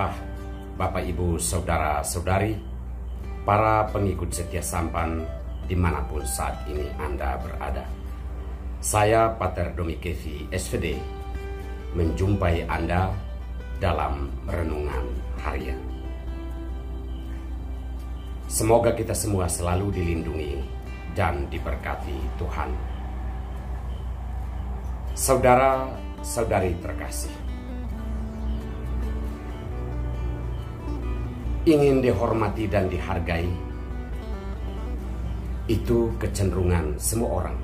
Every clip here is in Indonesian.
Sapa Bapak Ibu Saudara-saudari, para pengikut setia Sampan dimanapun saat ini Anda berada. Saya Pater Domi Kevi SVD menjumpai Anda dalam renungan harian. Semoga kita semua selalu dilindungi dan diberkati Tuhan. Saudara-saudari terkasih, ingin dihormati dan dihargai itu kecenderungan semua orang.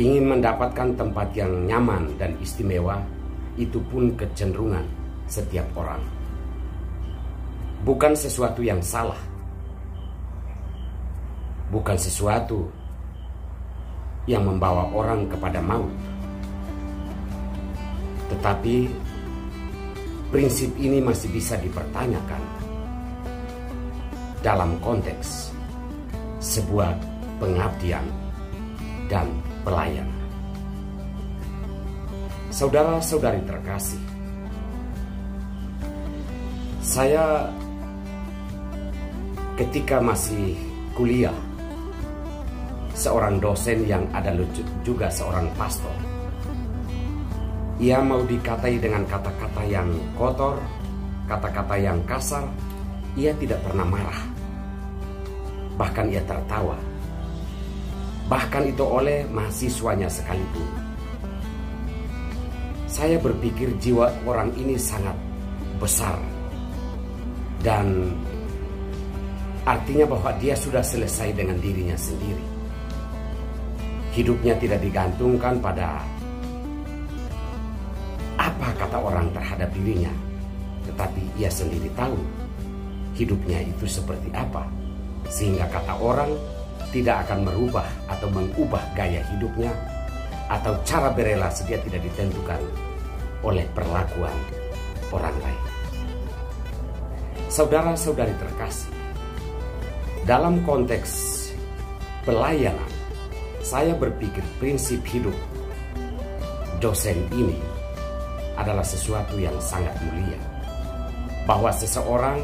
Ingin mendapatkan tempat yang nyaman dan istimewa itu pun kecenderungan setiap orang. Bukan sesuatu yang salah, bukan sesuatu yang membawa orang kepada maut, tetapi prinsip ini masih bisa dipertanyakan dalam konteks sebuah pengabdian dan pelayanan. Saudara-saudari terkasih, saya ketika masih kuliah, seorang dosen yang adalah juga seorang pastor, ia mau dikatai dengan kata-kata yang kotor, kata-kata yang kasar, ia tidak pernah marah. Bahkan ia tertawa. Bahkan itu oleh mahasiswanya sekalipun. Saya berpikir jiwa orang ini sangat besar. Dan artinya bahwa dia sudah selesai dengan dirinya sendiri. Hidupnya tidak digantungkan pada apa kata orang terhadap dirinya, tetapi ia sendiri tahu hidupnya itu seperti apa, sehingga kata orang tidak akan merubah atau mengubah gaya hidupnya atau cara berelasi dia tidak ditentukan oleh perlakuan orang lain. Saudara-saudari terkasih, dalam konteks pelayanan, saya berpikir prinsip hidup dosen ini adalah sesuatu yang sangat mulia, bahwa seseorang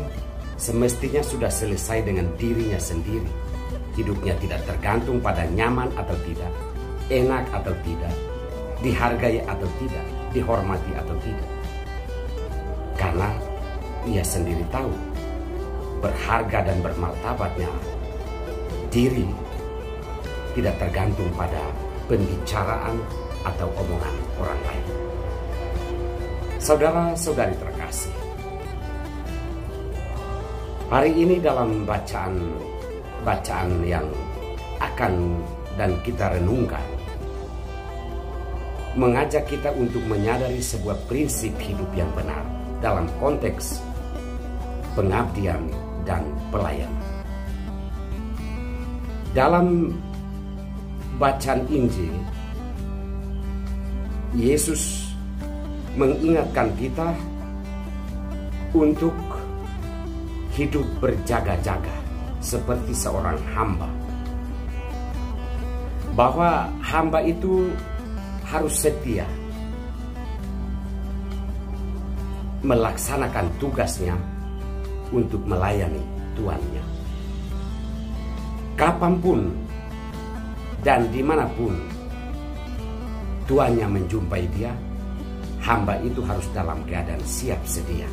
semestinya sudah selesai dengan dirinya sendiri. Hidupnya tidak tergantung pada nyaman atau tidak, enak atau tidak, dihargai atau tidak, dihormati atau tidak, karena ia sendiri tahu berharga dan bermartabatnya diri tidak tergantung pada pembicaraan atau omongan orang lain. Saudara-saudari terkasih, hari ini dalam bacaan yang akan dan kita renungkan, mengajak kita untuk menyadari sebuah prinsip hidup yang benar dalam konteks pengabdian dan pelayanan. Dalam bacaan Injil, Yesus mengingatkan kita untuk hidup berjaga-jaga seperti seorang hamba. Bahwa hamba itu harus setia melaksanakan tugasnya untuk melayani tuannya. Kapanpun dan dimanapun tuannya menjumpai dia, hamba itu harus dalam keadaan siap sedia,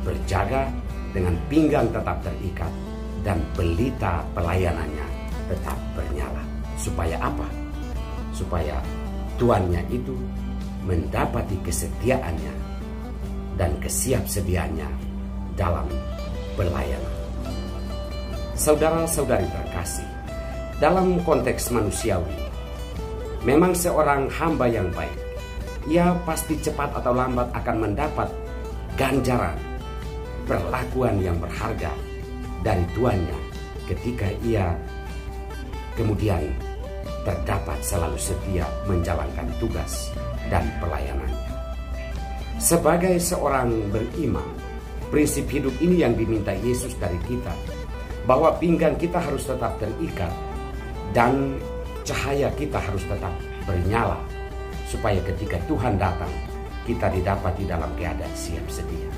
berjaga dengan pinggang tetap terikat dan pelita pelayanannya tetap bernyala. Supaya apa? Supaya tuannya itu mendapati kesetiaannya dan kesiapsediaannya dalam pelayanan. Saudara-saudari terkasih, dalam konteks manusiawi, memang seorang hamba yang baik, ia pasti cepat atau lambat akan mendapat ganjaran perlakuan yang berharga dari tuannya ketika ia kemudian terdapat selalu setia menjalankan tugas dan pelayanannya. Sebagai seorang beriman, prinsip hidup ini yang diminta Yesus dari kita, bahwa pinggang kita harus tetap terikat dan cahaya kita harus tetap bernyala, supaya ketika Tuhan datang, kita didapati dalam keadaan siap sedia.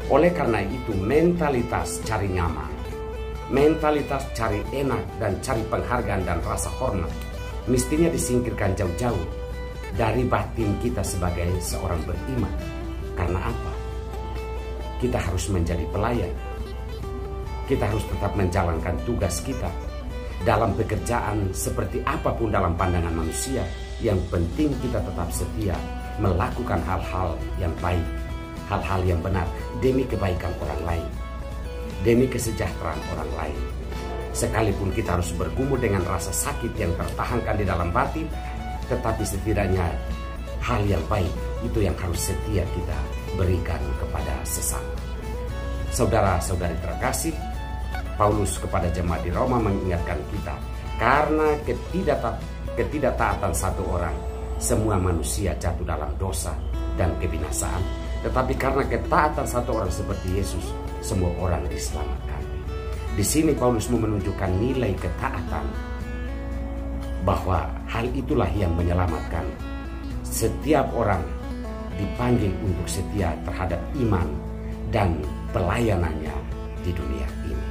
Oleh karena itu, mentalitas cari nyaman, mentalitas cari enak dan cari penghargaan dan rasa hormat mestinya disingkirkan jauh-jauh dari batin kita sebagai seorang beriman. Karena apa? Kita harus menjadi pelayan. Kita harus tetap menjalankan tugas kita dalam pekerjaan seperti apapun dalam pandangan manusia. Yang penting kita tetap setia melakukan hal-hal yang baik, hal-hal yang benar demi kebaikan orang lain, demi kesejahteraan orang lain. Sekalipun kita harus bergumul dengan rasa sakit yang tertahankan di dalam batin, tetapi setidaknya hal yang baik itu yang harus setia kita berikan kepada sesama. Saudara-saudari terkasih, Paulus kepada jemaat di Roma mengingatkan kita, karena ketidaktaatan satu orang, semua manusia jatuh dalam dosa dan kebinasaan. Tetapi karena ketaatan satu orang seperti Yesus, semua orang diselamatkan. Di sini Paulus mau menunjukkan nilai ketaatan, bahwa hal itulah yang menyelamatkan. Setiap orang dipanggil untuk setia terhadap iman dan pelayanannya di dunia ini.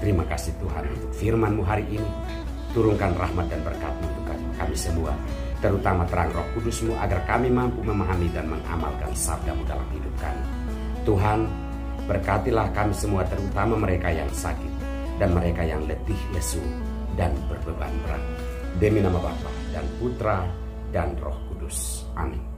Terima kasih Tuhan untuk firman-Mu hari ini. Turunkan rahmat dan berkat-Mu untuk kami semua, terutama terang Roh Kudus-Mu, agar kami mampu memahami dan mengamalkan sabda-Mu dalam hidup kami. Tuhan, berkatilah kami semua, terutama mereka yang sakit dan mereka yang letih, lesu, dan berbeban berat. Demi nama Bapa dan Putra dan Roh Kudus. Amin.